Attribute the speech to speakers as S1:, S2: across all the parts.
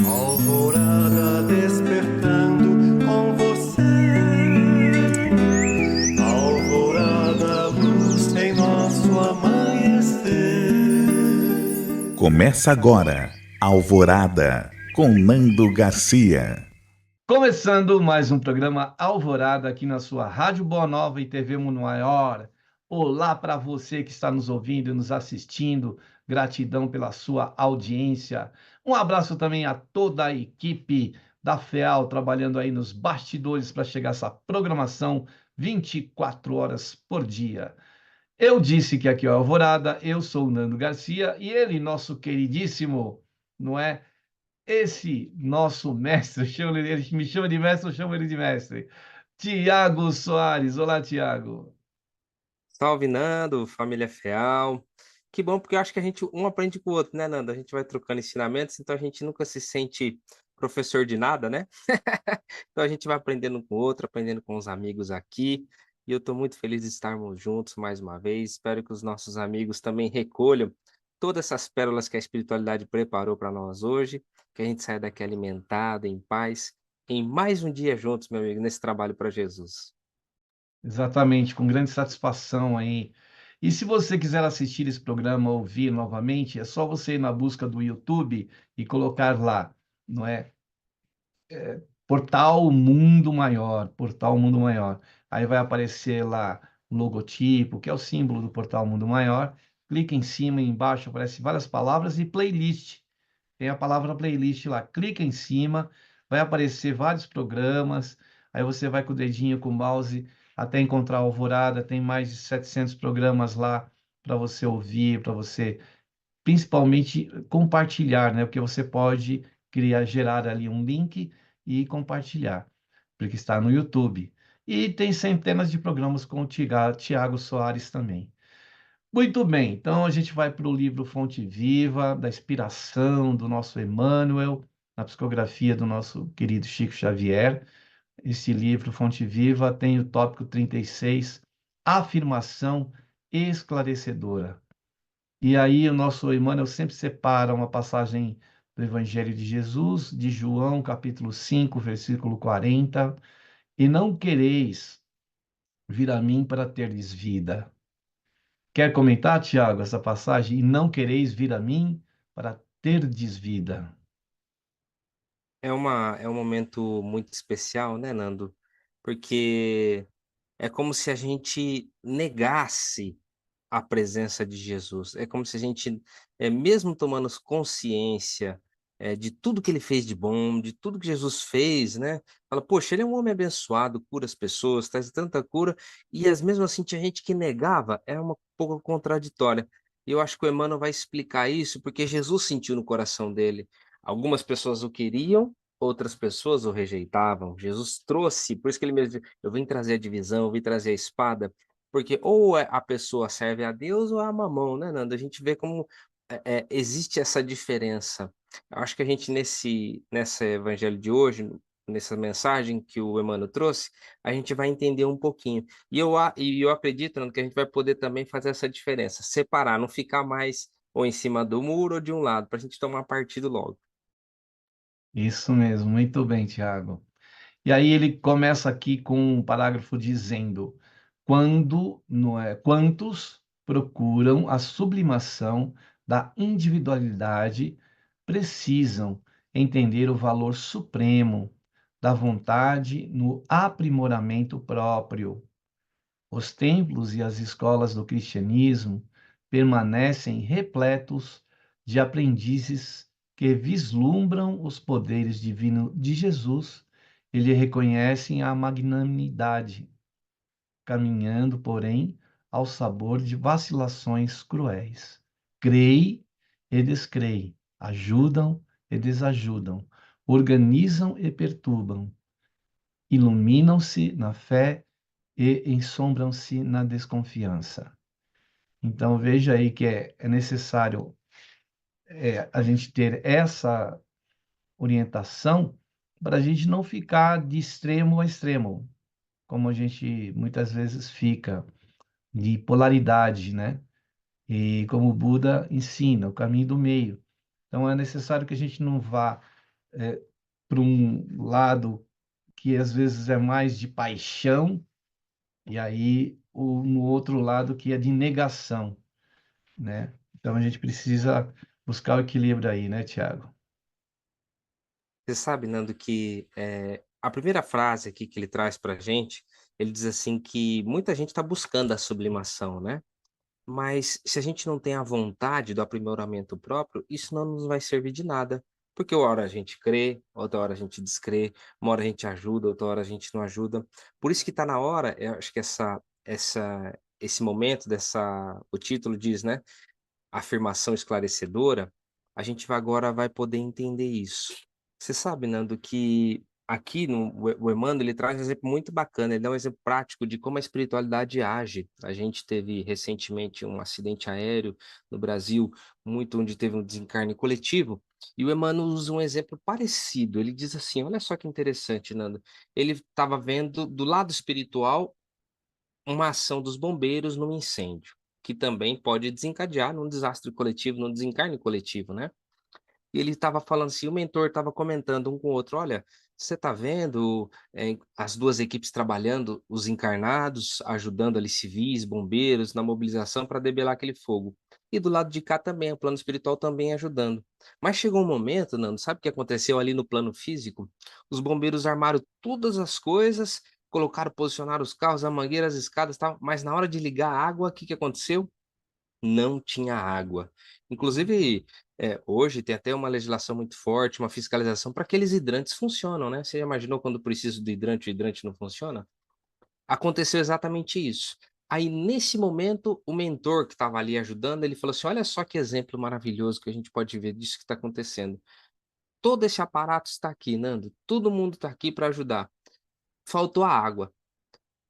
S1: Alvorada despertando com você. Alvorada, luz em nosso amanhecer.
S2: Começa agora, Alvorada, com Nando Garcia.
S3: Começando mais um programa Alvorada aqui na sua Rádio Boa Nova e TV Mundo Maior. Olá para você que está nos ouvindo e nos assistindo. Gratidão pela sua audiência. Um abraço também a toda a equipe da FEAL trabalhando aí nos bastidores para chegar essa programação 24 horas por dia. Eu disse que aqui é o Alvorada, eu sou o Nando Garcia e ele, nosso queridíssimo, não é? Esse nosso mestre, ele me chama de mestre, eu chamo ele de mestre. Tiago Soares. Olá, Tiago.
S4: Salve, Nando, família Feal. Que bom, porque eu acho que a gente um aprende com o outro, né, Nando? A gente vai trocando ensinamentos, então a gente nunca se sente professor de nada, né? Então a gente vai aprendendo com o outro, aprendendo com os amigos aqui. E eu estou muito feliz de estarmos juntos mais uma vez. Espero que os nossos amigos também recolham todas essas pérolas que a espiritualidade preparou para nós hoje, que a gente saia daqui alimentado, em paz, em mais um dia juntos, meu amigo, nesse trabalho para Jesus.
S3: Exatamente, com grande satisfação aí. E se você quiser assistir esse programa, ouvir novamente, é só você ir na busca do YouTube e colocar lá, não é? Portal Mundo Maior, Portal Mundo Maior. Aí vai aparecer lá o logotipo, que é o símbolo do Portal Mundo Maior. Clica em cima e embaixo, aparece várias palavras e playlist. Tem a palavra playlist lá, clica em cima, vai aparecer vários programas, aí você vai com o dedinho, com o mouse, até encontrar a Alvorada, tem mais de 700 programas lá para você ouvir, para você, principalmente, compartilhar, né? Porque você pode criar, gerar ali um link e compartilhar, porque está no YouTube. E tem centenas de programas com o Tiago Soares também. Muito bem, então a gente vai para o livro Fonte Viva, da inspiração do nosso Emmanuel, na psicografia do nosso querido Chico Xavier. Esse livro, Fonte Viva, tem o tópico 36, afirmação esclarecedora. E aí o nosso Emmanuel sempre separa uma passagem do Evangelho de Jesus, de João, capítulo 5, versículo 40, e não quereis vir a mim para teres vida. Quer comentar, Tiago, essa passagem? E não quereis vir a mim para terdes vida.
S4: É um momento muito especial, né, Nando? Porque é como se a gente negasse a presença de Jesus. É como se a gente, mesmo tomando consciência, de tudo que ele fez de bom, de tudo que Jesus fez, né, fala: "Poxa, ele é um homem abençoado, cura as pessoas, traz tanta cura", e as mesmo assim tinha gente que negava, era uma pouco contraditória. E eu acho que o Emmanuel vai explicar isso, porque Jesus sentiu no coração dele. Algumas pessoas o queriam, outras pessoas o rejeitavam. Jesus trouxe, por isso que ele mesmo: "Eu vim trazer a divisão, eu vim trazer a espada", porque ou a pessoa serve a Deus ou a Mamão, né, Nando? A gente vê como, existe essa diferença. Eu acho que a gente nesse evangelho de hoje, nessa mensagem que o Emmanuel trouxe, a gente vai entender um pouquinho. E eu acredito, Nando, que a gente vai poder também fazer essa diferença, separar, não ficar mais ou em cima do muro ou de um lado, para a gente tomar partido logo.
S3: Isso mesmo, muito bem, Tiago. E aí ele começa aqui com um parágrafo dizendo: quando, não é, quantos procuram a sublimação da individualidade precisam entender o valor supremo da vontade no aprimoramento próprio. Os templos e as escolas do cristianismo permanecem repletos de aprendizes que vislumbram os poderes divinos de Jesus e lhe reconhecem a magnanimidade, caminhando, porém, ao sabor de vacilações cruéis. Creem e descreem, ajudam e desajudam, organizam e perturbam, iluminam-se na fé e ensombram-se na desconfiança. Então, veja aí que é necessário a gente ter essa orientação para a gente não ficar de extremo a extremo, como a gente muitas vezes fica, de polaridade, né? E como o Buda ensina, o caminho do meio. Então, é necessário que a gente não vá para um lado que às vezes é mais de paixão, e aí no outro lado que é de negação, né? Então a gente precisa buscar o equilíbrio aí, né, Tiago?
S4: Você sabe, Nando, que a primeira frase aqui que ele traz para a gente, ele diz assim que muita gente está buscando a sublimação, né? Mas se a gente não tem a vontade do aprimoramento próprio, isso não nos vai servir de nada. Porque uma hora a gente crê, outra hora a gente descrê, uma hora a gente ajuda, outra hora a gente não ajuda. Por isso que está na hora, eu acho que esse momento o título diz, né? Afirmação esclarecedora, a gente agora vai poder entender isso. Você sabe, Nando, que aqui o Emmanuel ele traz um exemplo muito bacana, ele dá um exemplo prático de como a espiritualidade age. A gente teve recentemente um acidente aéreo no Brasil, muito onde teve um desencarne coletivo, e o Emmanuel usa um exemplo parecido. Ele diz assim: olha só que interessante, Nando. Ele estava vendo do lado espiritual uma ação dos bombeiros num incêndio, que também pode desencadear num desastre coletivo, num desencarne coletivo, né. E ele estava falando assim, o mentor estava comentando um com o outro: "Olha, você está vendo, as 2 equipes trabalhando, os encarnados ajudando ali civis, bombeiros na mobilização para debelar aquele fogo. E do lado de cá também, o plano espiritual também ajudando. Mas chegou um momento, Nando, sabe o que aconteceu ali no plano físico? Os bombeiros armaram todas as coisas, colocaram, posicionaram os carros, a mangueira, as escadas, e tal, mas na hora de ligar a água, o que que aconteceu? Não tinha água. Inclusive, hoje tem até uma legislação muito forte, uma fiscalização para aqueles hidrantes funcionam, né. Você já imaginou quando precisa do hidrante, o hidrante não funciona? Aconteceu exatamente isso. Aí, nesse momento, o mentor que estava ali ajudando, ele falou assim: "Olha só que exemplo maravilhoso que a gente pode ver disso que está acontecendo. Todo esse aparato está aqui, Nando, todo mundo está aqui para ajudar. Faltou a água".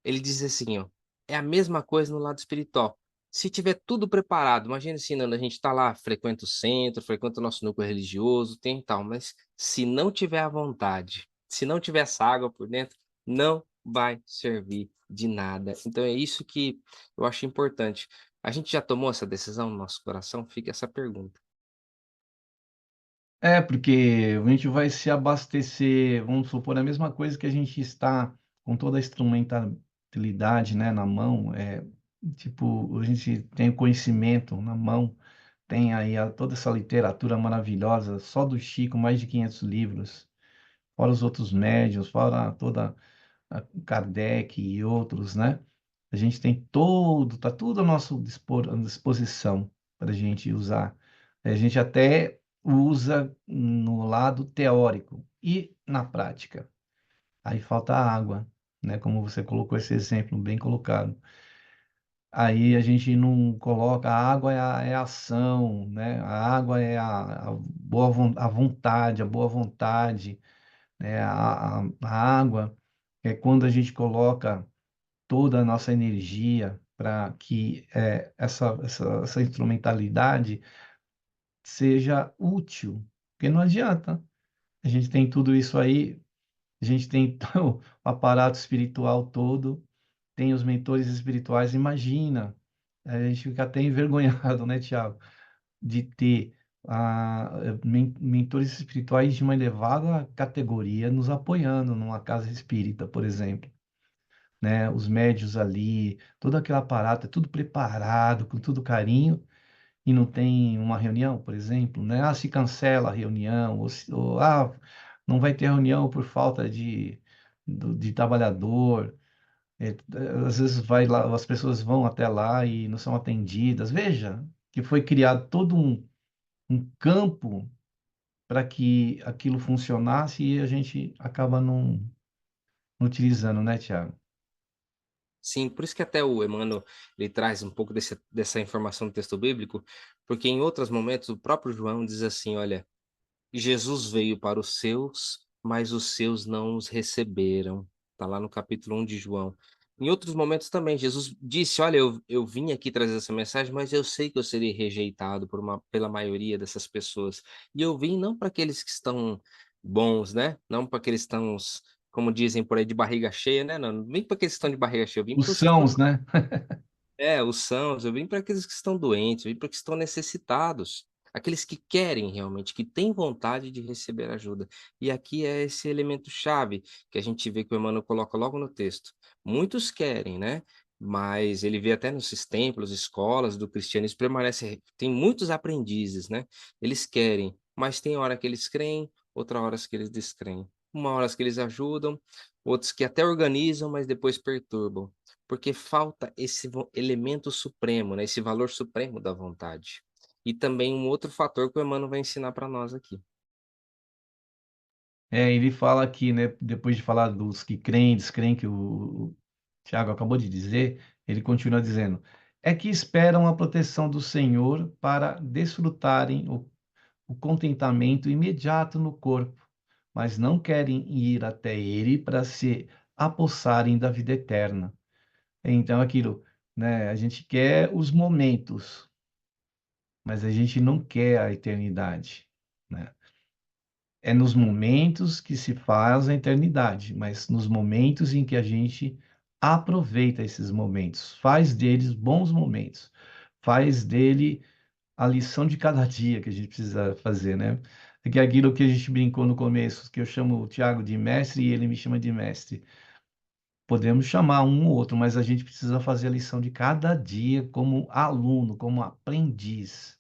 S4: Ele diz assim, ó: "É a mesma coisa no lado espiritual. Se tiver tudo preparado", imagina assim, Nando, a gente está lá, frequenta o centro, frequenta o nosso núcleo religioso, tem tal, mas se não tiver a vontade, se não tiver essa água por dentro, não vai servir de nada. Então é isso que eu acho importante. A gente já tomou essa decisão no nosso coração? Fica essa pergunta.
S3: É, porque a gente vai se abastecer, vamos supor, a mesma coisa que a gente está com toda a instrumentalidade, né, na mão, tipo, a gente tem o conhecimento na mão, tem aí toda essa literatura maravilhosa, só do Chico, mais de 500 livros, fora os outros médiuns, fora toda Kardec e outros, né? A gente tem tá tudo à disposição para a gente usar. A gente até usa no lado teórico e na prática. Aí falta a água, né? Como você colocou esse exemplo bem colocado. Aí a gente não coloca, a água é a ação, né? A água é a vontade, a boa vontade, né? A água é quando a gente coloca toda a nossa energia para que essa instrumentalidade seja útil. Porque não adianta. A gente tem tudo isso aí, a gente tem o aparato espiritual todo, tem os mentores espirituais, imagina. A gente fica até envergonhado, né, Tiago, de ter mentores espirituais de uma elevada categoria nos apoiando numa casa espírita, por exemplo, né? Os médios ali, todo aquele aparato, é tudo preparado, com todo carinho, e não tem uma reunião, por exemplo, né? Ah, se cancela a reunião, não vai ter reunião por falta de trabalhador. É, às vezes vai lá, as pessoas vão até lá e não são atendidas. Veja que foi criado todo um campo para que aquilo funcionasse e a gente acaba não utilizando, né, Tiago?
S4: Sim, por isso que até o Emmanuel, ele traz um pouco dessa informação do texto bíblico, porque em outros momentos o próprio João diz assim: "Olha, Jesus veio para os seus, mas os seus não os receberam". Está lá no capítulo 1 de João. Em outros momentos também, Jesus disse: "Olha, eu vim aqui trazer essa mensagem, mas eu sei que eu serei rejeitado pela maioria dessas pessoas. E eu vim não para aqueles que estão bons, né? Não para aqueles que estão, como dizem por aí, de barriga cheia, né? Não, não vim para aqueles que estão de barriga cheia, eu vim
S3: Os
S4: para
S3: sãos, né?
S4: os sãos, eu vim para aqueles que estão doentes, eu vim para que estão necessitados". aqueles que querem realmente, que têm vontade de receber ajuda. E aqui é esse elemento chave que a gente vê que o Emmanuel coloca logo no texto. Muitos querem, né? Mas ele vê até nesses templos, escolas do cristianismo, permanece, tem muitos aprendizes, né? Eles querem, mas tem hora que eles creem, outra horas que eles descreem. Uma horas que eles ajudam, outros que até organizam, mas depois perturbam. Porque falta esse elemento supremo, né? Esse valor supremo da vontade. E também um outro fator que o Emmanuel vai ensinar para nós aqui.
S3: Ele fala aqui, né, depois de falar dos que creem, descreem, que o Tiago acabou de dizer, ele continua dizendo: é que esperam a proteção do Senhor para desfrutarem o contentamento imediato no corpo, mas não querem ir até ele para se apossarem da vida eterna. Então, aquilo, né, a gente quer os momentos, mas a gente não quer a eternidade, né? É nos momentos que se faz a eternidade, mas nos momentos em que a gente aproveita esses momentos, faz deles bons momentos, faz dele a lição de cada dia que a gente precisa fazer, né? É que é aquilo que a gente brincou no começo, que eu chamo o Tiago de mestre e ele me chama de mestre. Podemos chamar um ou outro, mas a gente precisa fazer a lição de cada dia como aluno, como aprendiz.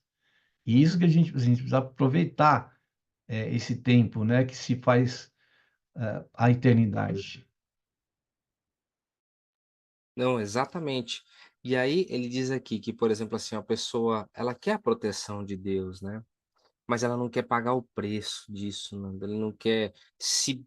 S3: E isso que a gente precisa aproveitar esse tempo, né, que se faz a eternidade.
S4: Não, exatamente. E aí ele diz aqui que, por exemplo, assim, a pessoa, ela quer a proteção de Deus, né? Mas ela não quer pagar o preço disso, né? Ele não quer se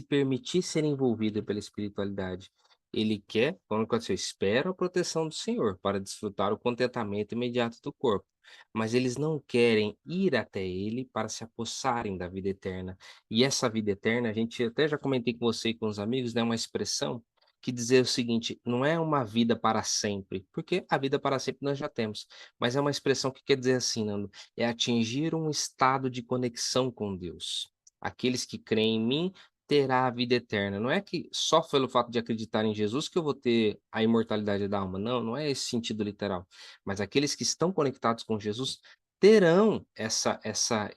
S4: permitir ser envolvida pela espiritualidade. Ele quer, quando aconteceu, espera a proteção do Senhor para desfrutar o contentamento imediato do corpo. Mas eles não querem ir até Ele para se apossarem da vida eterna. E essa vida eterna, a gente até já comentei com você e com os amigos, né? Uma expressão que dizer o seguinte: não é uma vida para sempre, porque a vida para sempre nós já temos, mas é uma expressão que quer dizer assim, Nando, é atingir um estado de conexão com Deus. Aqueles que creem em mim terá a vida eterna. Não é que só pelo fato de acreditar em Jesus que eu vou ter a imortalidade da alma. Não, não é esse sentido literal. Mas aqueles que estão conectados com Jesus terão esse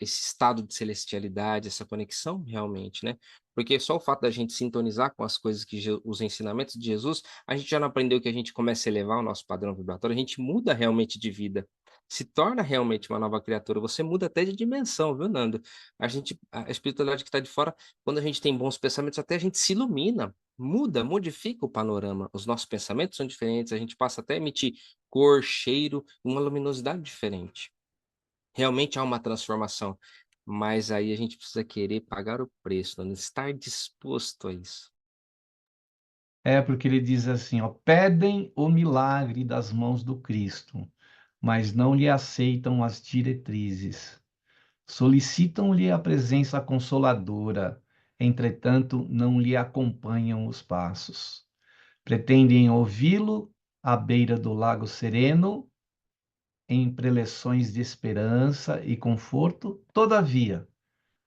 S4: estado de celestialidade, essa conexão realmente, né? Porque só o fato da gente sintonizar com as coisas que os ensinamentos de Jesus, a gente já não aprendeu que a gente começa a elevar o nosso padrão vibratório, a gente muda realmente de vida, se torna realmente uma nova criatura. Você muda até de dimensão, viu, Nando? A espiritualidade que está de fora, quando a gente tem bons pensamentos, até a gente se ilumina, muda, modifica o panorama. Os nossos pensamentos são diferentes, a gente passa até a emitir cor, cheiro, uma luminosidade diferente. Realmente há uma transformação, mas aí a gente precisa querer pagar o preço, Nando, estar disposto a isso.
S3: É porque ele diz assim, ó, pedem o milagre das mãos do Cristo, mas não lhe aceitam as diretrizes. Solicitam-lhe a presença consoladora, entretanto não lhe acompanham os passos. Pretendem ouvi-lo à beira do lago sereno, em preleções de esperança e conforto, todavia,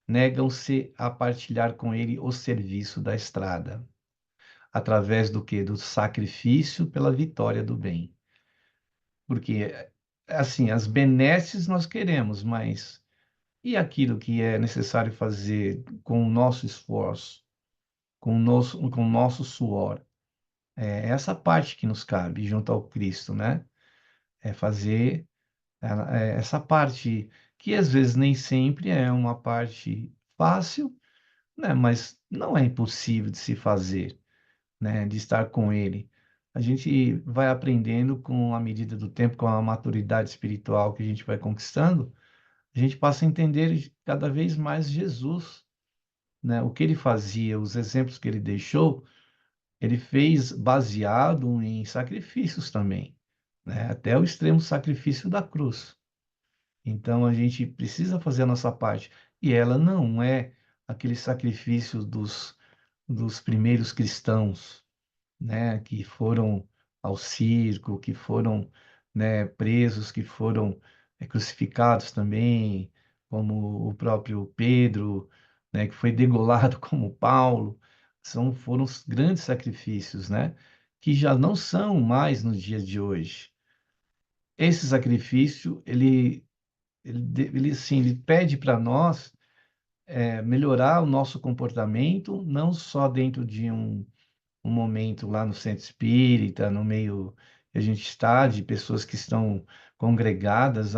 S3: negam-se a partilhar com ele o serviço da estrada, através do que? Do sacrifício pela vitória do bem. Porque, assim, as benesses nós queremos, mas e aquilo que é necessário fazer com o nosso esforço, com o nosso suor? É essa parte que nos cabe junto ao Cristo, né? É fazer essa parte que às vezes nem sempre é uma parte fácil, né? Mas não é impossível de se fazer, né? De estar com Ele. A gente vai aprendendo com a medida do tempo, com a maturidade espiritual que a gente vai conquistando, a gente passa a entender cada vez mais Jesus, né? O que ele fazia, os exemplos que ele deixou, ele fez baseado em sacrifícios também, né? Até o extremo sacrifício da cruz. Então a gente precisa fazer a nossa parte. E ela não é aquele sacrifício dos primeiros cristãos, né, que foram ao circo, que foram, né, presos, que foram crucificados também, como o próprio Pedro, né, que foi degolado como Paulo. Foram os grandes sacrifícios, né, que já não são mais nos dias de hoje. Esse sacrifício, assim, ele pede para nós melhorar o nosso comportamento, não só dentro de um momento lá no centro espírita, no meio que a gente está, de pessoas que estão congregadas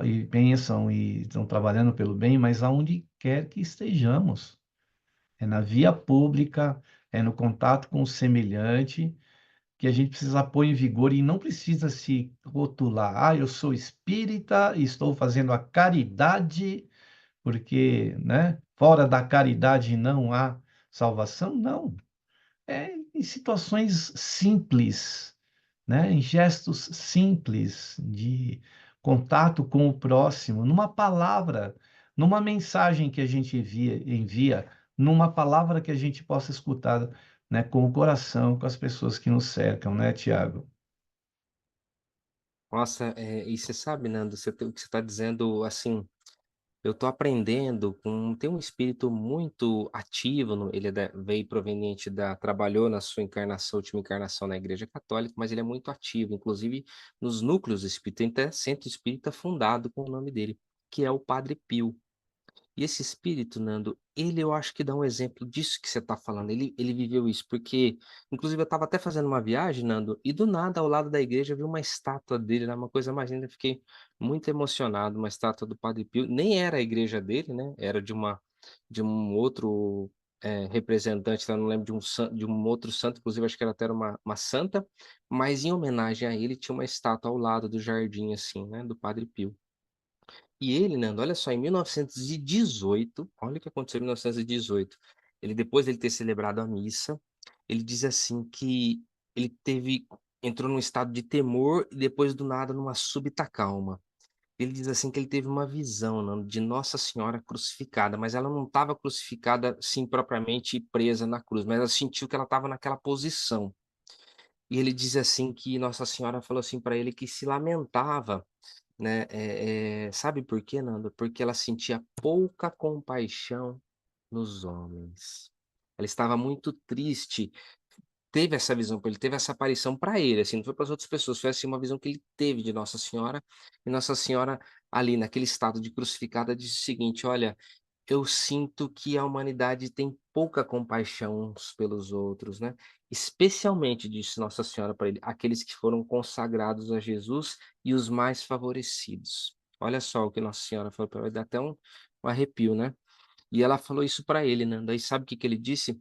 S3: e pensam e estão trabalhando pelo bem, mas aonde quer que estejamos. É na via pública, é no contato com o semelhante, que a gente precisa pôr em vigor e não precisa se rotular. Ah, eu sou espírita e estou fazendo a caridade, porque, né, fora da caridade não há salvação. Não. É em situações simples, né? Em gestos simples de contato com o próximo, numa palavra, numa mensagem que a gente envia, numa palavra que a gente possa escutar, né, com o coração, com as pessoas que nos cercam, né, Tiago?
S4: Nossa, e você sabe, Nando, o que você está dizendo, assim, eu estou aprendendo tem um espírito muito ativo, ele veio proveniente trabalhou na sua encarnação, última encarnação na Igreja Católica, mas ele é muito ativo, inclusive nos núcleos espíritas, tem até centro espírita fundado com o nome dele, que é o Padre Pio. E esse espírito, Nando, ele eu acho que dá um exemplo disso que você está falando. Ele viveu isso, porque, inclusive, eu estava até fazendo uma viagem, Nando, e do nada, ao lado da igreja, eu vi uma estátua dele, né? Uma coisa mais linda. Eu fiquei muito emocionado. Uma estátua do Padre Pio. Nem era a igreja dele, né? Era de um outro representante, eu não lembro de um outro santo, inclusive, acho que era até uma santa, mas em homenagem a ele, tinha uma estátua ao lado do jardim, assim, né? Do Padre Pio. E ele, Nando, olha só, em 1918, olha o que aconteceu em 1918. Depois de ele ter celebrado a missa, ele diz assim que ele entrou num estado de temor e depois do nada numa súbita calma. Ele diz assim que ele teve uma visão, Nando, de Nossa Senhora crucificada, mas ela não estava crucificada, sim, propriamente presa na cruz, mas ela sentiu que ela estava naquela posição. E ele diz assim que Nossa Senhora falou assim para ele que se lamentava, né, sabe por quê, Nando? Porque ela sentia pouca compaixão nos homens. Ela estava muito triste. Teve essa visão para ele, teve essa aparição para ele, assim, não foi para as outras pessoas, foi assim uma visão que ele teve de Nossa Senhora, e Nossa Senhora ali naquele estado de crucificada disse o seguinte: "Olha, eu sinto que a humanidade tem pouca compaixão uns pelos outros, né? Especialmente, disse Nossa Senhora para ele, aqueles que foram consagrados a Jesus e os mais favorecidos." Olha só o que Nossa Senhora falou para ele, dá até um arrepio, né? E ela falou isso para ele, né? Daí sabe o que que ele disse?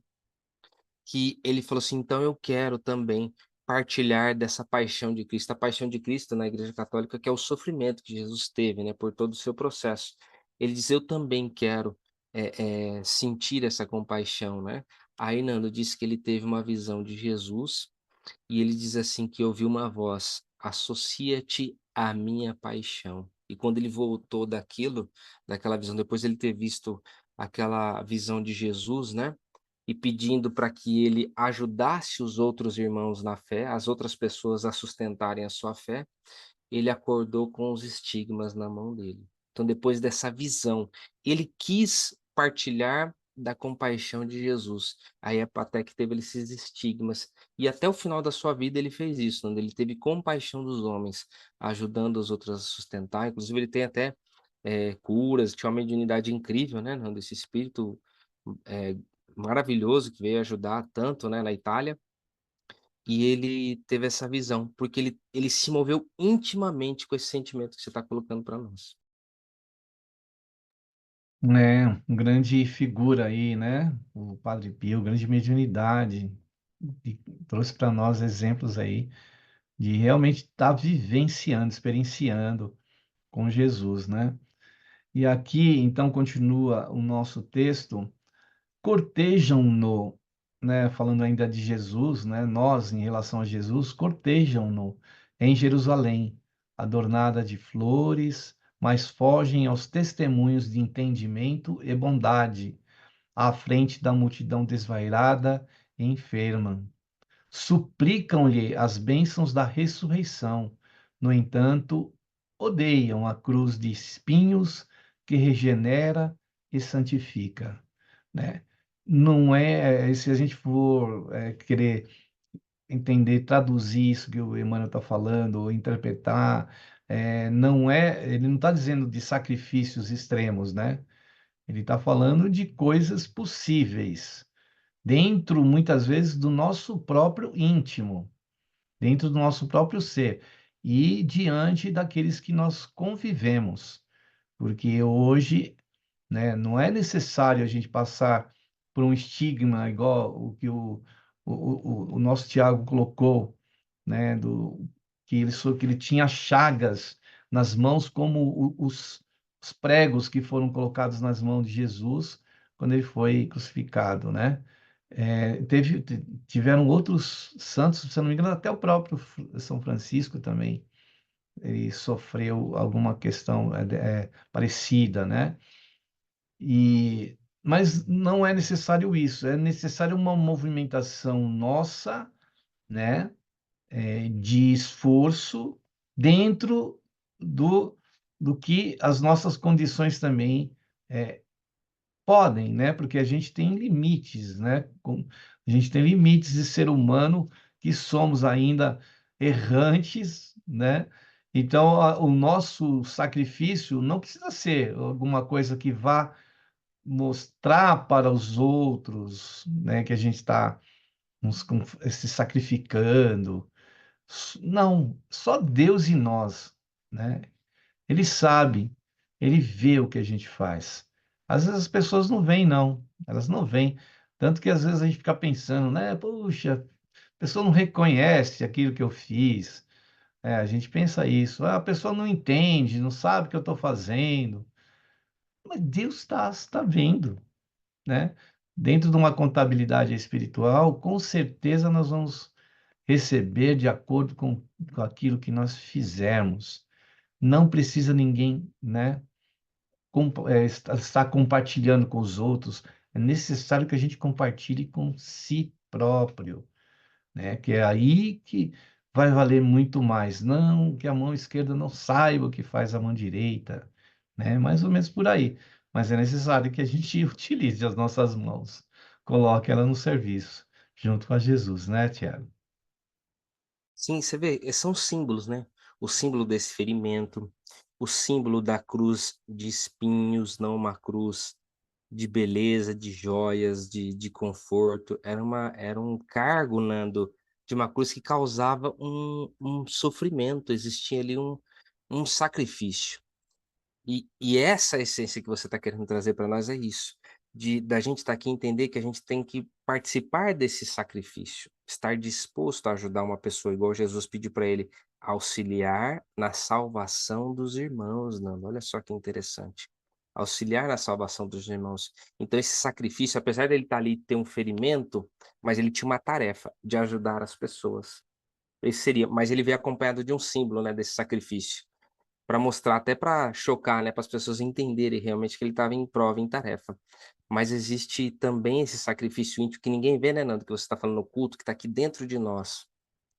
S4: Que ele falou assim: então eu quero também partilhar dessa paixão de Cristo. A paixão de Cristo na Igreja Católica, que é o sofrimento que Jesus teve, né, por todo o seu processo. Ele diz: eu também quero sentir essa compaixão, né? Aí Nando disse que ele teve uma visão de Jesus e ele diz assim que ouviu uma voz: associa-te à minha paixão. E quando ele voltou daquela visão, depois de ele ter visto aquela visão de Jesus, né? E pedindo para que ele ajudasse os outros irmãos na fé, as outras pessoas a sustentarem a sua fé, ele acordou com os estigmas na mão dele. Então, depois dessa visão, ele quis partilhar da compaixão de Jesus. Aí é até que teve esses estigmas. E até o final da sua vida ele fez isso, onde ele teve compaixão dos homens, ajudando os outros a sustentar. Inclusive, ele tem até curas, tinha uma mediunidade incrível, né, desse espírito é, maravilhoso que veio ajudar tanto, né, na Itália. E ele teve essa visão, porque ele se moveu intimamente com esse sentimento que você está colocando para nós.
S3: É, um grande figura aí, né? O Padre Pio, grande mediunidade, e trouxe para nós exemplos aí de realmente estar vivenciando, experienciando com Jesus, né? E aqui, então, continua o nosso texto, cortejam-no, né? Falando ainda de Jesus, né? Nós, em relação a Jesus, cortejam-no em Jerusalém, adornada de flores, mas fogem aos testemunhos de entendimento e bondade, à frente da multidão desvairada e enferma. Suplicam-lhe as bênçãos da ressurreição. No entanto, odeiam a cruz de espinhos que regenera e santifica, né? Não é, se a gente for querer entender, traduzir isso que o Emmanuel está falando, ou interpretar, ele não está dizendo de sacrifícios extremos, né? Ele está falando de coisas possíveis, dentro, muitas vezes, do nosso próprio íntimo, dentro do nosso próprio ser, e diante daqueles que nós convivemos. Porque hoje, né, não é necessário a gente passar por um estigma igual o que o nosso Tiago colocou, né, que ele tinha chagas nas mãos como os pregos que foram colocados nas mãos de Jesus quando ele foi crucificado, né? Tiveram outros santos, se eu não me engano, até o próprio São Francisco também, ele sofreu alguma questão parecida, né? Mas não é necessário isso, é necessário uma movimentação nossa, né? De esforço dentro do, do que as nossas condições também podem, né? Porque a gente tem limites, né? A gente tem limites de ser humano que somos ainda errantes, né? Então, o nosso sacrifício não precisa ser alguma coisa que vá mostrar para os outros, né, que a gente está se sacrificando. Não, só Deus e nós, né? Ele sabe, ele vê o que a gente faz. Às vezes as pessoas não veem, não. Elas não veem. Tanto que às vezes a gente fica pensando, né? Puxa, a pessoa não reconhece aquilo que eu fiz. A gente pensa isso. Ah, a pessoa não entende, não sabe o que eu estou fazendo. Mas Deus está vendo, né? Dentro de uma contabilidade espiritual, com certeza nós vamos receber de acordo com aquilo que nós fizermos. Não precisa ninguém, né, estar compartilhando com os outros. É necessário que a gente compartilhe com si próprio, né? Que é aí que vai valer muito mais. Não que a mão esquerda não saiba o que faz a mão direita, né? Mais ou menos por aí. Mas é necessário que a gente utilize as nossas mãos, coloque ela no serviço, junto com a Jesus, né, Tiago?
S4: Sim, você vê, são símbolos, né. O símbolo desse ferimento, o símbolo da cruz de espinhos, não uma cruz de beleza, de joias, de conforto. Era um cargo, Nando, de uma cruz que causava um sofrimento, existia ali um sacrifício. E essa essência que você está querendo trazer para nós é isso, da gente estar aqui e entender que a gente tem que participar desse sacrifício, estar disposto a ajudar uma pessoa, igual Jesus pediu para ele, auxiliar na salvação dos irmãos, Nando, olha só que interessante. Auxiliar na salvação dos irmãos. Então esse sacrifício, apesar dele estar ali, ter um ferimento, mas ele tinha uma tarefa de ajudar as pessoas. Esse seria, mas ele veio acompanhado de um símbolo, né, desse sacrifício. Para mostrar, até para chocar, né, para as pessoas entenderem realmente que ele estava em prova, em tarefa. Mas existe também esse sacrifício íntimo que ninguém vê, né, Nando, que você está falando no culto, que está aqui dentro de nós,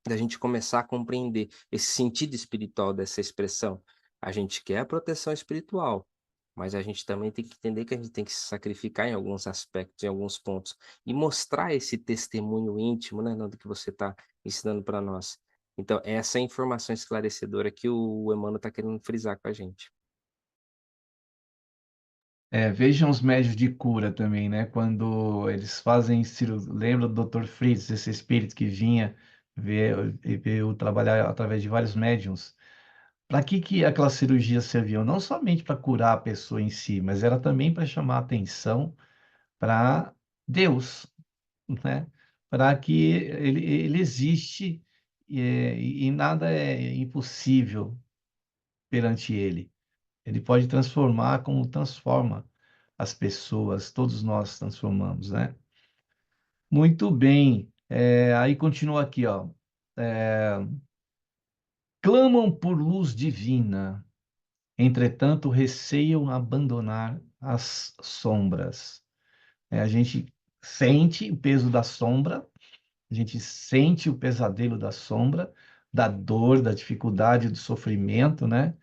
S4: da gente começar a compreender esse sentido espiritual dessa expressão. A gente quer a proteção espiritual, mas a gente também tem que entender que a gente tem que se sacrificar em alguns aspectos, em alguns pontos, e mostrar esse testemunho íntimo, né, Nando, que você está ensinando para nós. Então, essa é a informação esclarecedora que o Emmanuel está querendo frisar com a gente.
S3: Vejam os médios de cura também, né? Quando eles fazem lembra do Dr. Fritz, esse espírito que vinha veio trabalhar através de vários médiums. Para que aquela cirurgia serviu? Não somente para curar a pessoa em si, mas era também para chamar a atenção para Deus, né? Para que ele existe e nada é impossível perante ele. Ele pode transformar como transforma as pessoas, todos nós transformamos, né? Muito bem. Aí continua aqui, ó. É, clamam por luz divina, entretanto receiam abandonar as sombras. A gente sente o peso da sombra, a gente sente o pesadelo da sombra, da dor, da dificuldade, do sofrimento, né?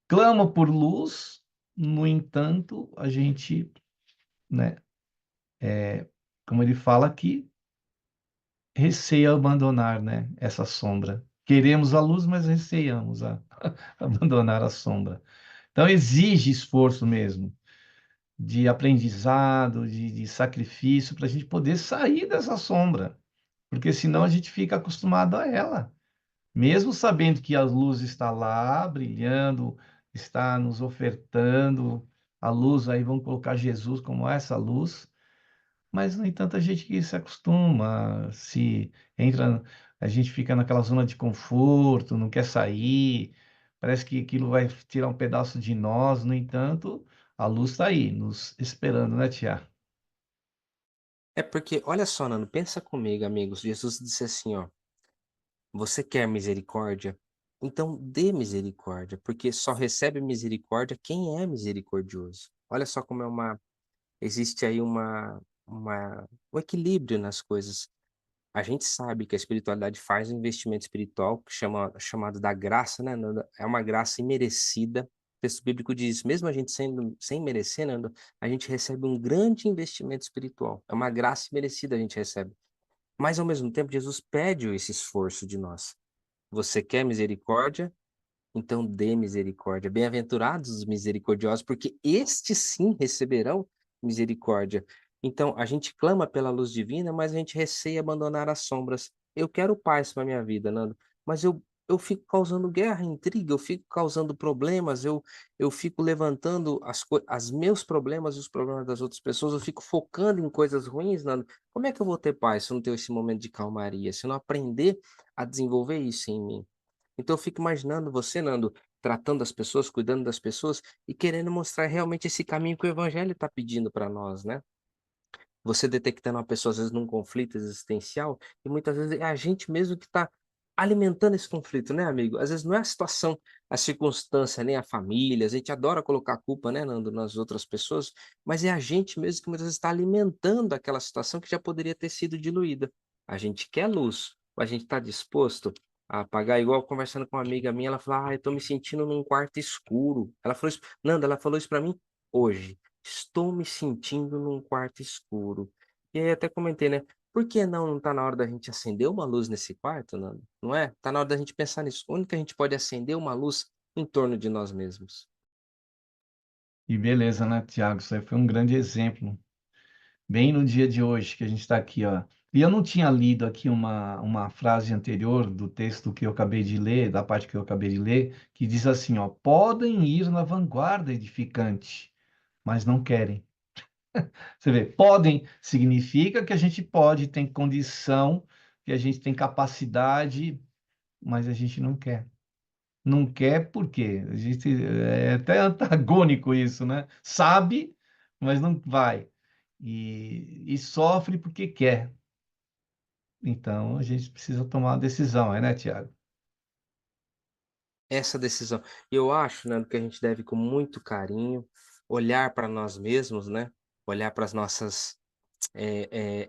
S3: Clama por luz, no entanto, a gente, né, como ele fala aqui, receia abandonar, né, essa sombra. Queremos a luz, mas receamos a abandonar a sombra. Então, exige esforço mesmo, de aprendizado, de sacrifício, para a gente poder sair dessa sombra, porque senão a gente fica acostumado a ela. Mesmo sabendo que a luz está lá, brilhando, está nos ofertando a luz, aí vamos colocar Jesus como essa luz, mas, no entanto, a gente que se acostuma, se entra, a gente fica naquela zona de conforto, não quer sair, parece que aquilo vai tirar um pedaço de nós, no entanto, a luz está aí, nos esperando, né, Tia?
S4: É porque, olha só, Nando, pensa comigo, amigos. Jesus disse assim, ó: você quer misericórdia? Então dê misericórdia, porque só recebe misericórdia quem é misericordioso. Olha só como existe aí um equilíbrio nas coisas. A gente sabe que a espiritualidade faz um investimento espiritual chamado da graça, né, Nanda? É uma graça imerecida. O texto bíblico diz, mesmo a gente sendo sem merecer, Nanda, a gente recebe um grande investimento espiritual. É uma graça imerecida a gente recebe. Mas ao mesmo tempo, Jesus pede esse esforço de nós. Você quer misericórdia? Então dê misericórdia. Bem-aventurados os misericordiosos, porque estes sim receberão misericórdia. Então, a gente clama pela luz divina, mas a gente receia abandonar as sombras. Eu quero paz para minha vida, Nando, mas eu fico causando guerra, intriga, eu fico causando problemas, eu fico levantando as meus problemas e os problemas das outras pessoas, eu fico focando em coisas ruins, Nando. Como é que eu vou ter paz se eu não ter esse momento de calmaria, se eu não aprender a desenvolver isso em mim? Então eu fico imaginando você, Nando, tratando as pessoas, cuidando das pessoas e querendo mostrar realmente esse caminho que o evangelho está pedindo para nós, né? Você detectando uma pessoa, às vezes, num conflito existencial, e muitas vezes é a gente mesmo que está alimentando esse conflito, né, amigo? Às vezes não é a situação, a circunstância, nem a família, a gente adora colocar a culpa, né, Nando, nas outras pessoas, mas é a gente mesmo que muitas vezes está alimentando aquela situação que já poderia ter sido diluída. A gente quer luz, mas a gente está disposto a apagar, igual conversando com uma amiga minha, ela falou, eu tô me sentindo num quarto escuro. Ela falou isso, Nanda, ela falou isso para mim hoje. Estou me sentindo num quarto escuro. E aí até comentei, né? Por que não tá na hora da gente acender uma luz nesse quarto, Nando? Não é? Tá na hora da gente pensar nisso. Onde que a gente pode acender uma luz em torno de nós mesmos?
S3: E beleza, né, Tiago? Isso aí foi um grande exemplo, bem no dia de hoje que a gente está aqui, ó. E eu não tinha lido aqui uma frase anterior do texto que eu acabei de ler, da parte que eu acabei de ler, que diz assim, ó, podem ir na vanguarda edificante, mas não querem. Você vê, podem significa que a gente pode, tem condição, que a gente tem capacidade, mas a gente não quer. Não quer por quê? A gente é até antagônico isso, né? Sabe, mas não vai. E sofre porque quer. Então a gente precisa tomar uma decisão, é, né, Tiago?
S4: Essa decisão. Eu acho, Nando, que a gente deve, com muito carinho, olhar para nós mesmos, né? Olhar para as nossas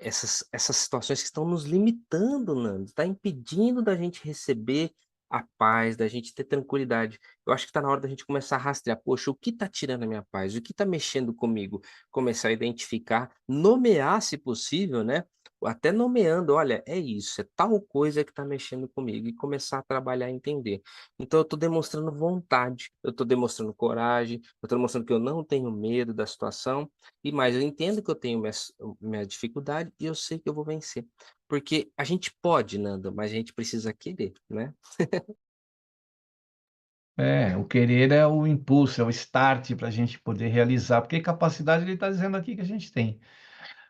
S4: essas situações que estão nos limitando, Nando, está impedindo da gente receber a paz, da gente ter tranquilidade. Eu acho que está na hora da gente começar a rastrear, poxa, o que está tirando a minha paz? O que está mexendo comigo? Começar a identificar, nomear, se possível, né? Até nomeando, olha, é isso, é tal coisa que está mexendo comigo, e começar a trabalhar e entender. Então, eu estou demonstrando vontade, eu estou demonstrando coragem, eu estou demonstrando que eu não tenho medo da situação, e mais, eu entendo que eu tenho minha dificuldade e eu sei que eu vou vencer. Porque a gente pode, Nando, mas a gente precisa querer, né?
S3: É, o querer é o impulso, é o start para a gente poder realizar, porque capacidade ele está dizendo aqui que a gente tem.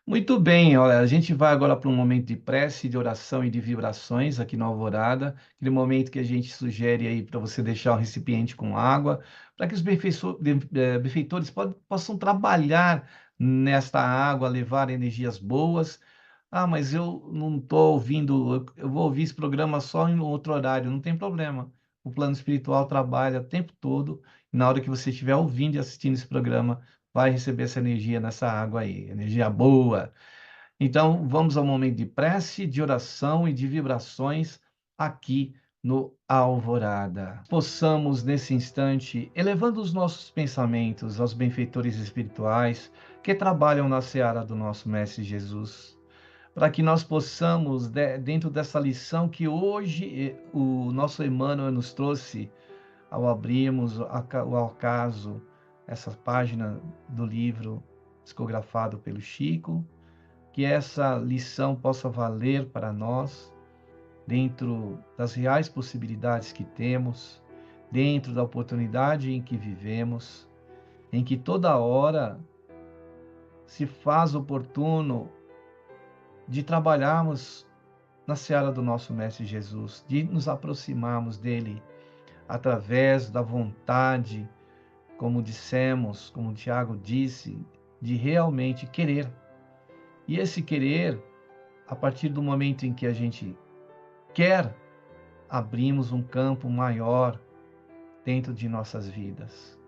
S3: Muito bem, olha, a gente vai agora para um momento de prece, de oração e de vibrações aqui na Alvorada, aquele momento que a gente sugere aí para você deixar um recipiente com água, para que os benfeitores possam trabalhar nesta água, levar energias boas. Ah, mas eu não estou ouvindo, eu vou ouvir esse programa só em outro horário, não tem problema. O plano espiritual trabalha o tempo todo, e na hora que você estiver ouvindo e assistindo esse programa, vai receber essa energia nessa água aí, energia boa. Então, vamos ao momento de prece, de oração e de vibrações aqui no Alvorada. Possamos, nesse instante, elevando os nossos pensamentos aos benfeitores espirituais que trabalham na seara do nosso Mestre Jesus. para que nós possamos, dentro dessa lição que hoje o nosso Emmanuel nos trouxe, ao abrirmos o acaso, essa página do livro psicografado pelo Chico, que essa lição possa valer para nós, dentro das reais possibilidades que temos, dentro da oportunidade em que vivemos, em que toda hora se faz oportuno de trabalharmos na seara do nosso Mestre Jesus, de nos aproximarmos dele através da vontade, como dissemos, como o Tiago disse, de realmente querer. E esse querer, a partir do momento em que a gente quer, abrimos um campo maior dentro de nossas vidas.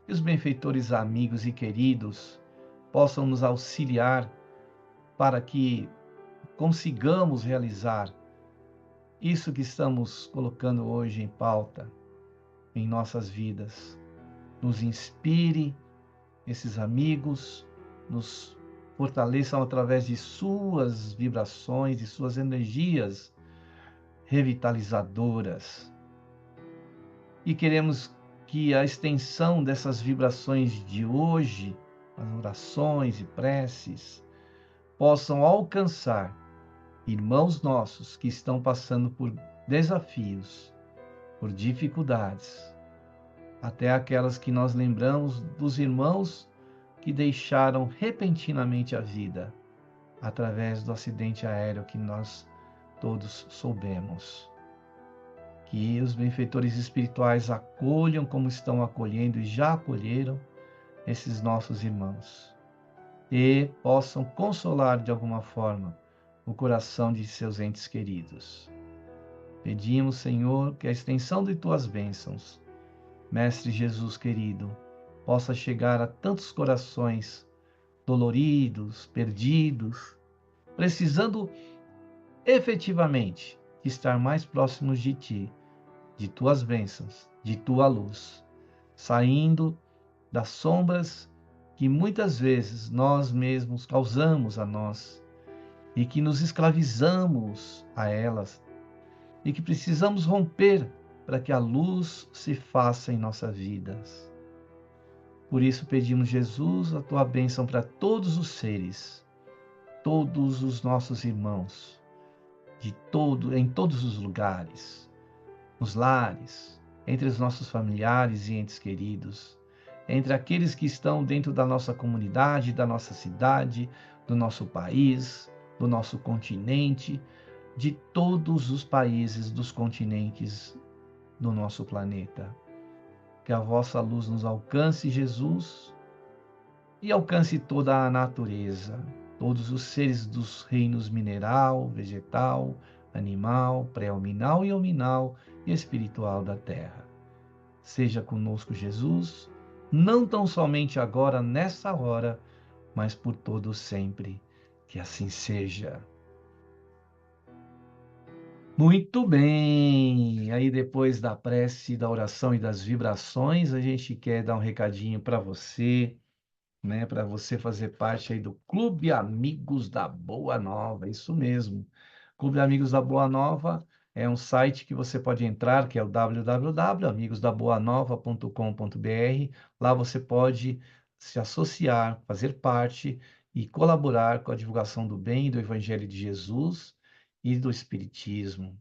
S3: Que os benfeitores amigos e queridos possam nos auxiliar para que consigamos realizar isso que estamos colocando hoje em pauta em nossas vidas. Nos inspire, esses amigos, nos fortaleçam através de suas vibrações e suas energias revitalizadoras. E queremos que a extensão dessas vibrações de hoje, as orações e preces, possam alcançar irmãos nossos que estão passando por desafios, por dificuldades, até aquelas que nós lembramos dos irmãos que deixaram repentinamente a vida através do acidente aéreo que nós todos soubemos. Que os benfeitores espirituais acolham como estão acolhendo e já acolheram esses nossos irmãos e possam consolar de alguma forma o coração de seus entes queridos. Pedimos, Senhor, que a extensão de tuas bênçãos, Mestre Jesus querido, possa chegar a tantos corações doloridos, perdidos, precisando efetivamente estar mais próximos de ti, de tuas bênçãos, de tua luz, saindo das sombras que muitas vezes nós mesmos causamos a nós e que nos escravizamos a elas e que precisamos romper para que a luz se faça em nossas vidas. Por isso pedimos, Jesus, a tua bênção para todos os seres, todos os nossos irmãos, em todos os lugares, nos lares, entre os nossos familiares e entes queridos, entre aqueles que estão dentro da nossa comunidade, da nossa cidade, do nosso país, do nosso continente, de todos os países dos continentes do nosso planeta. Que a vossa luz nos alcance, Jesus, e alcance toda a natureza, todos os seres dos reinos mineral, vegetal, animal, pré-hominal e hominal e espiritual da terra. Seja conosco, Jesus, não tão somente agora, nessa hora, mas por todo sempre. Que assim seja. Muito bem! Aí depois da prece, da oração e das vibrações, a gente quer dar um recadinho para você, né? Para você fazer parte aí do Clube Amigos da Boa Nova, isso mesmo. Clube Amigos da Boa Nova é um site que você pode entrar, que é o www.amigosdaboanova.com.br. Lá você pode se associar, fazer parte e colaborar com a divulgação do bem e do Evangelho de Jesus e do Espiritismo.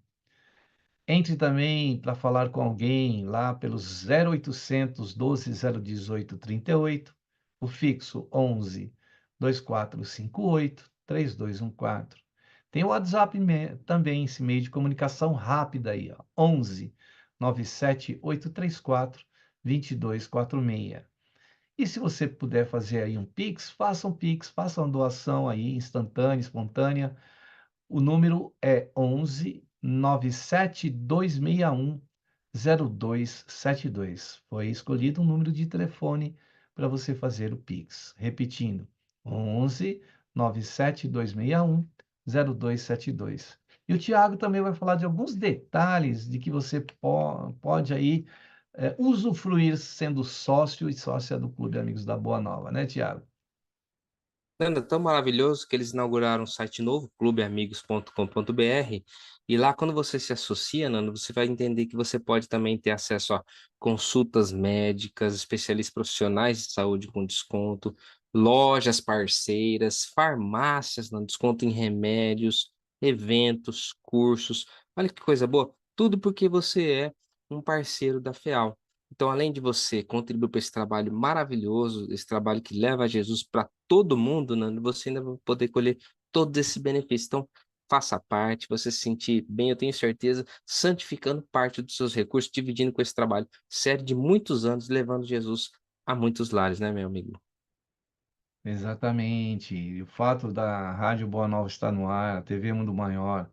S3: Entre também para falar com alguém lá pelo 0800 12 018 38, o fixo 11 2458 3214. Tem o WhatsApp também, esse meio de comunicação rápida aí, ó, 11 97834 2246. E se você puder fazer aí um Pix, faça um Pix, faça uma doação aí instantânea, espontânea. O número é 11 97261 0272. Foi escolhido um número de telefone para você fazer o Pix. Repetindo, 11 97261 0272. E o Tiago também vai falar de alguns detalhes de que você pode aí usufruir sendo sócio e sócia do Clube Amigos da Boa Nova, né, Tiago?
S4: Nanda, tão maravilhoso que eles inauguraram um site novo, clubeamigos.com.br, e lá quando você se associa, Nanda, você vai entender que você pode também ter acesso a consultas médicas, especialistas profissionais de saúde com desconto, lojas parceiras, farmácias, Nanda, desconto em remédios, eventos, cursos. Olha que coisa boa. Tudo porque você é um parceiro da FEAL. Então, além de você contribuir para esse trabalho maravilhoso, esse trabalho que leva a Jesus para todo mundo, Nando, você ainda vai poder colher todos esses benefícios. Então, faça parte, você se sentir bem, eu tenho certeza, santificando parte dos seus recursos, dividindo com esse trabalho sério de muitos anos, levando Jesus a muitos lares, né, meu amigo?
S3: Exatamente. E o fato da Rádio Boa Nova estar no ar, a TV Mundo Maior,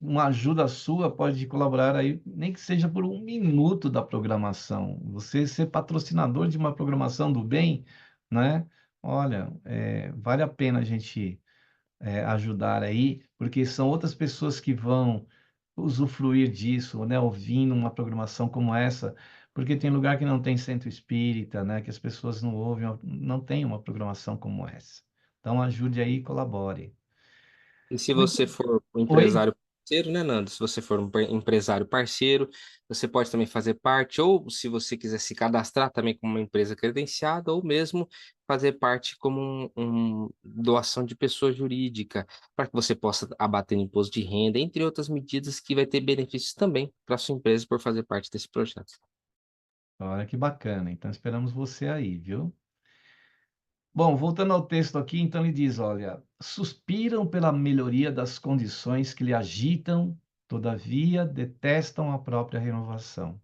S3: uma ajuda sua pode colaborar aí, nem que seja por um minuto da programação. Você ser patrocinador de uma programação do bem, né? Olha, vale a pena a gente ajudar aí, porque são outras pessoas que vão usufruir disso, né? Ouvindo uma programação como essa, porque tem lugar que não tem centro espírita, né? Que as pessoas não ouvem, não tem uma programação como essa. Então ajude aí e colabore.
S4: E se você
S3: Muito.
S4: for um
S3: Oi?
S4: empresário parceiro, né, Nando? Se você for um empresário parceiro, você pode também fazer parte, ou se você quiser se cadastrar também como uma empresa credenciada, ou mesmo fazer parte como doação de pessoa jurídica, para que você possa abater no imposto de renda, entre outras medidas que vai ter benefícios também para sua empresa por fazer parte desse projeto.
S3: Olha que bacana. Então esperamos você aí, viu? Bom, voltando ao texto aqui, então ele diz: olha, suspiram pela melhoria das condições que lhe agitam, todavia detestam a própria renovação.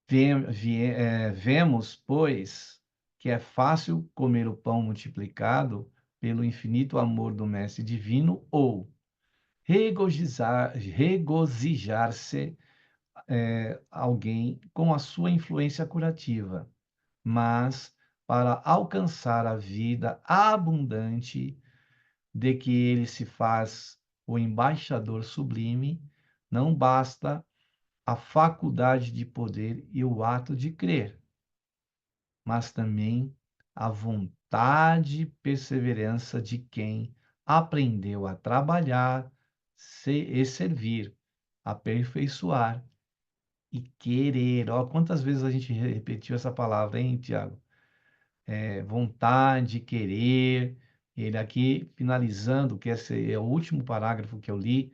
S3: Vemos, pois, que é fácil comer o pão multiplicado pelo infinito amor do Mestre Divino ou regozijar-se alguém com a sua influência curativa, mas para alcançar a vida abundante de que ele se faz o embaixador sublime, não basta a faculdade de poder e o ato de crer, mas também a vontade e perseverança de quem aprendeu a trabalhar e servir, aperfeiçoar e querer. Ó, quantas vezes a gente repetiu essa palavra, hein, Tiago? Vontade, querer. Ele aqui, finalizando, que esse é o último parágrafo que eu li,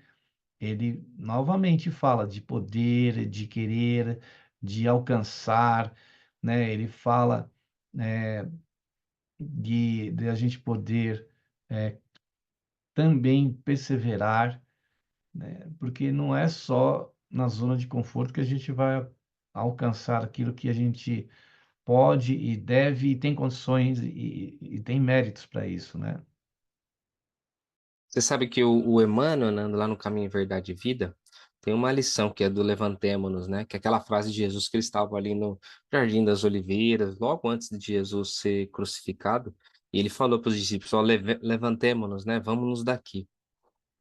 S3: ele novamente fala de poder, de querer, de alcançar, né? Ele fala, de a gente poder também perseverar, né? Porque não é só na zona de conforto que a gente vai alcançar aquilo que a gente pode e deve e tem condições e tem méritos para isso, né?
S4: Você sabe que o Emmanuel, né, lá no Caminho, Verdade e Vida, tem uma lição que é do Levantemo-nos, né? Que é aquela frase de Jesus que ele estava ali no Jardim das Oliveiras, logo antes de Jesus ser crucificado, e ele falou para os discípulos, ó, levantemo-nos, né? Vamos-nos daqui.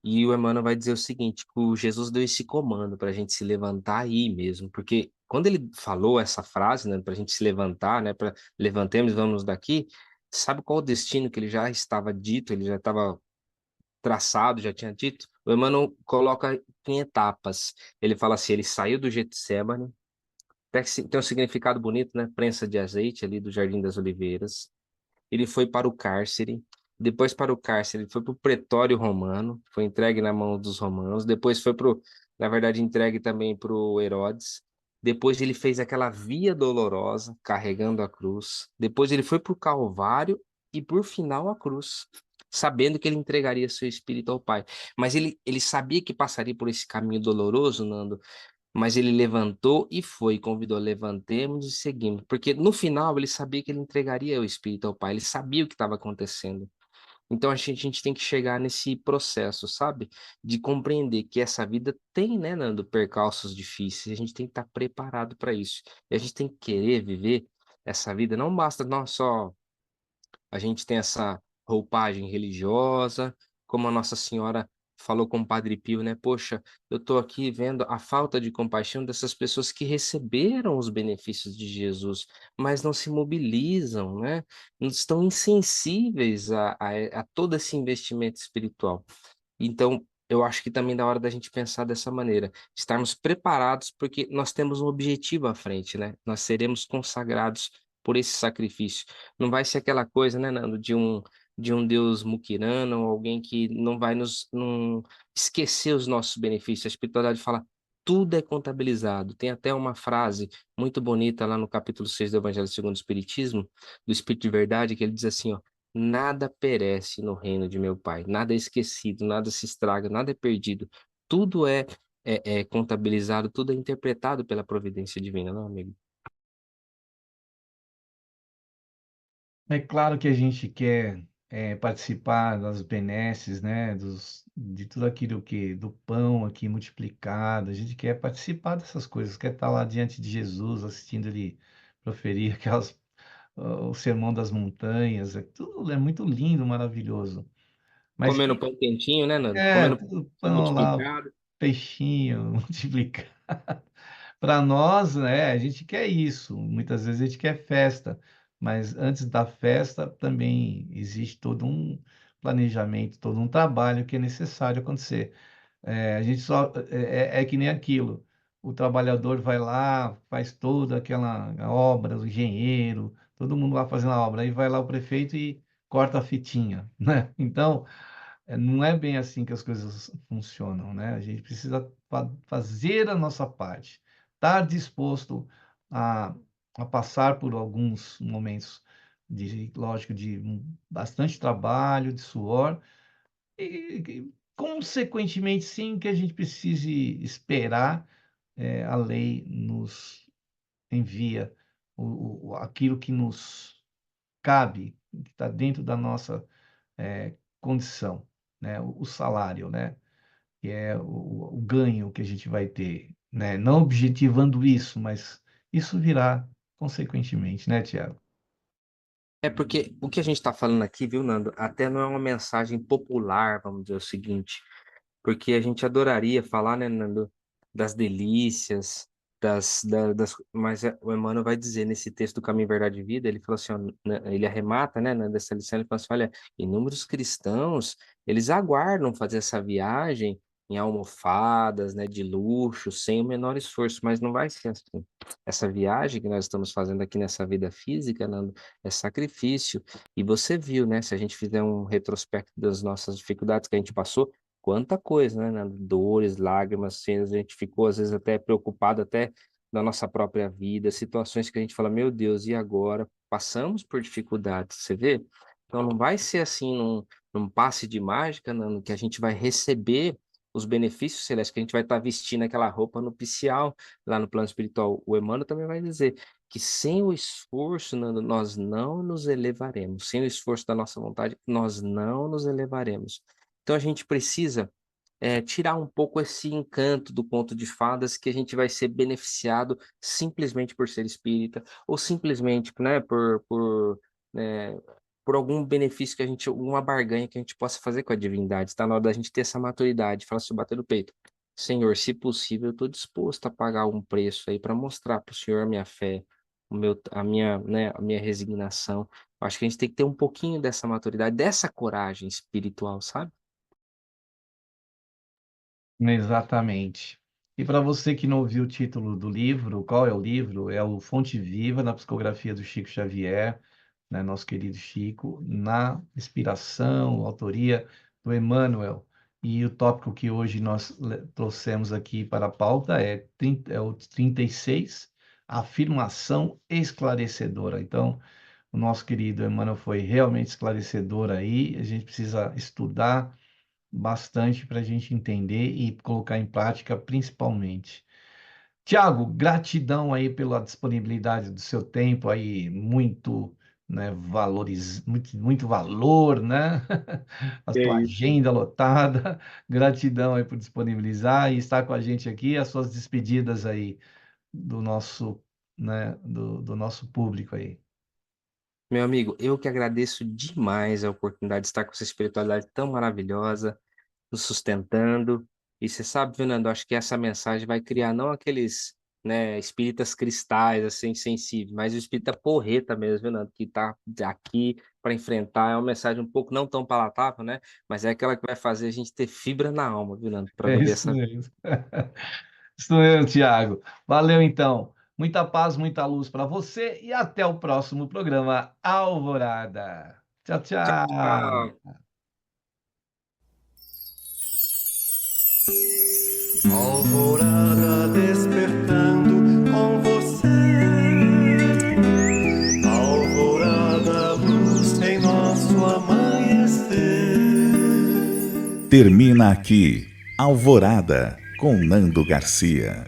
S4: E o Emmanuel vai dizer o seguinte, que o Jesus deu esse comando para a gente se levantar aí mesmo, porque quando ele falou essa frase, né, para a gente se levantar, né, para levantemos, vamos daqui, sabe qual o destino que ele já estava dito, ele já estava traçado, já tinha dito, o Emmanuel coloca em etapas. Ele fala assim, ele saiu do Getsemane, tem um significado bonito, né? Prensa de azeite ali do Jardim das Oliveiras. Ele foi para o cárcere, depois para o cárcere, ele foi para o pretório romano, foi entregue na mão dos romanos, depois foi para, na verdade, entregue também para o Herodes. Depois ele fez aquela via dolorosa, carregando a cruz. Depois ele foi para o Calvário e, por final, a cruz, sabendo que ele entregaria seu espírito ao Pai. Mas ele sabia que passaria por esse caminho doloroso, Nando, mas ele levantou e foi, convidou, levantemos e seguimos. Porque no final ele sabia que ele entregaria o Espírito ao Pai, ele sabia o que estava acontecendo. Então a gente tem que chegar nesse processo, sabe? De compreender que essa vida tem, né, Nando, percalços difíceis, a gente tem que estar preparado para isso. E a gente tem que querer viver essa vida, não basta nós só a gente tem essa roupagem religiosa, como a Nossa Senhora falou com o Padre Pio, né? Poxa, eu estou aqui vendo a falta de compaixão dessas pessoas que receberam os benefícios de Jesus, mas não se mobilizam, né? Estão insensíveis a todo esse investimento espiritual. Então, eu acho que também é da hora da gente pensar dessa maneira, estarmos preparados, porque nós temos um objetivo à frente, né? Nós seremos consagrados por esse sacrifício. Não vai ser aquela coisa, né, Nando, de um Deus muquirano, alguém que não vai nos não esquecer os nossos benefícios. A espiritualidade fala, tudo é contabilizado. Tem até uma frase muito bonita lá no capítulo 6 do Evangelho segundo o Espiritismo, do Espírito de Verdade, que ele diz assim, ó, nada perece no reino de meu Pai, nada é esquecido, nada se estraga, nada é perdido. Tudo é contabilizado, tudo é interpretado pela providência divina, não, amigo?
S3: É claro que a gente quer participar das benesses, né, de tudo aquilo que do pão aqui multiplicado. A gente quer participar dessas coisas, quer estar lá diante de Jesus, assistindo ele proferir o sermão das montanhas. Tudo é muito lindo, maravilhoso. Mas
S4: Comendo pão quentinho, né, Nando? Comendo pão
S3: tudo
S4: quentinho
S3: pão lá,
S4: multiplicado.
S3: peixinho multiplicado. Para nós, né, a gente quer isso. Muitas vezes a gente quer festa, mas antes da festa também existe todo um planejamento, todo um trabalho que é necessário acontecer. A gente só é que nem aquilo. O trabalhador vai lá, faz toda aquela obra, o engenheiro, todo mundo lá fazendo a obra. Aí vai lá o prefeito e corta a fitinha, né? Então, não é bem assim que as coisas funcionam, né? A gente precisa fazer a nossa parte, estar disposto a, a passar por alguns momentos lógico, de bastante trabalho, de suor, consequentemente, sim, que a gente precise esperar a lei nos envia aquilo que nos cabe, que está dentro da nossa condição, né? O salário, né? Que é o ganho que a gente vai ter, né? Não objetivando isso, mas isso virá consequentemente, né, Tiago?
S4: É porque o que a gente está falando aqui, viu, Nando, até não é uma mensagem popular, vamos dizer o seguinte, porque a gente adoraria falar, né, Nando, das delícias, mas o Emmanuel vai dizer nesse texto do Caminho, Verdade e Vida, ele fala assim, ó, né, ele arremata, né, dessa lição, ele fala assim, olha, inúmeros cristãos, eles aguardam fazer essa viagem em almofadas, né, de luxo, sem o menor esforço, mas não vai ser assim. Essa viagem que nós estamos fazendo aqui nessa vida física, Nando, é sacrifício. E você viu, né, se a gente fizer um retrospecto das nossas dificuldades que a gente passou, quanta coisa, né? Dores, lágrimas, cenas, a gente ficou às vezes até preocupado até na nossa própria vida, situações que a gente fala, meu Deus, e agora? Passamos por dificuldades, você vê? Então não vai ser assim num passe de mágica, Nando, que a gente vai receber os benefícios celestes, que a gente vai estar vestindo aquela roupa nupcial lá no plano espiritual. O Emmanuel também vai dizer que sem o esforço, Nando, nós não nos elevaremos. Sem o esforço da nossa vontade, nós não nos elevaremos. Então a gente precisa tirar um pouco esse encanto do conto de fadas que a gente vai ser beneficiado simplesmente por ser espírita ou simplesmente, né, né, por algum benefício que a gente, alguma barganha que a gente possa fazer com a divindade. Está na hora da gente ter essa maturidade, falar assim, bater no peito. Senhor, se possível, eu estou disposto a pagar um preço aí para mostrar para o Senhor a minha fé, a minha resignação. Eu acho que a gente tem que ter um pouquinho dessa maturidade, dessa coragem espiritual, sabe?
S3: Exatamente. E para você que não ouviu o título do livro, qual é o livro? É o Fonte Viva, na psicografia do Chico Xavier, né, nosso querido Chico, na inspiração, autoria do Emmanuel. E o tópico que hoje nós trouxemos aqui para a pauta é o 36, afirmação esclarecedora. Então, o nosso querido Emmanuel foi realmente esclarecedor aí, a gente precisa estudar bastante para a gente entender e colocar em prática, principalmente. Tiago, gratidão aí pela disponibilidade do seu tempo aí, muito, né, muito valor, né? A
S4: É
S3: sua
S4: isso.
S3: agenda lotada. Gratidão aí por disponibilizar e estar com a gente aqui, as suas despedidas aí do nosso, né, do nosso público aí.
S4: Meu amigo, eu que agradeço demais a oportunidade de estar com essa espiritualidade tão maravilhosa. nos sustentando. E você sabe, Fernando, acho que essa mensagem vai criar não aqueles, né, espíritas cristais, assim, sensíveis, mas o espírita porreta mesmo, Fernando, que está aqui para enfrentar. É uma mensagem um pouco não tão palatável, né? Mas é aquela que vai fazer a gente ter fibra na alma, Fernando, para
S3: É
S4: viver
S3: isso
S4: essa.
S3: mesmo. Isso mesmo, Tiago. Valeu, então. Muita paz, muita luz para você e até o próximo programa Alvorada. Tchau, tchau.
S4: Ah,
S1: Alvorada despertando com você. Alvorada, luz em nosso amanhecer.
S2: Termina aqui Alvorada com Nando Garcia.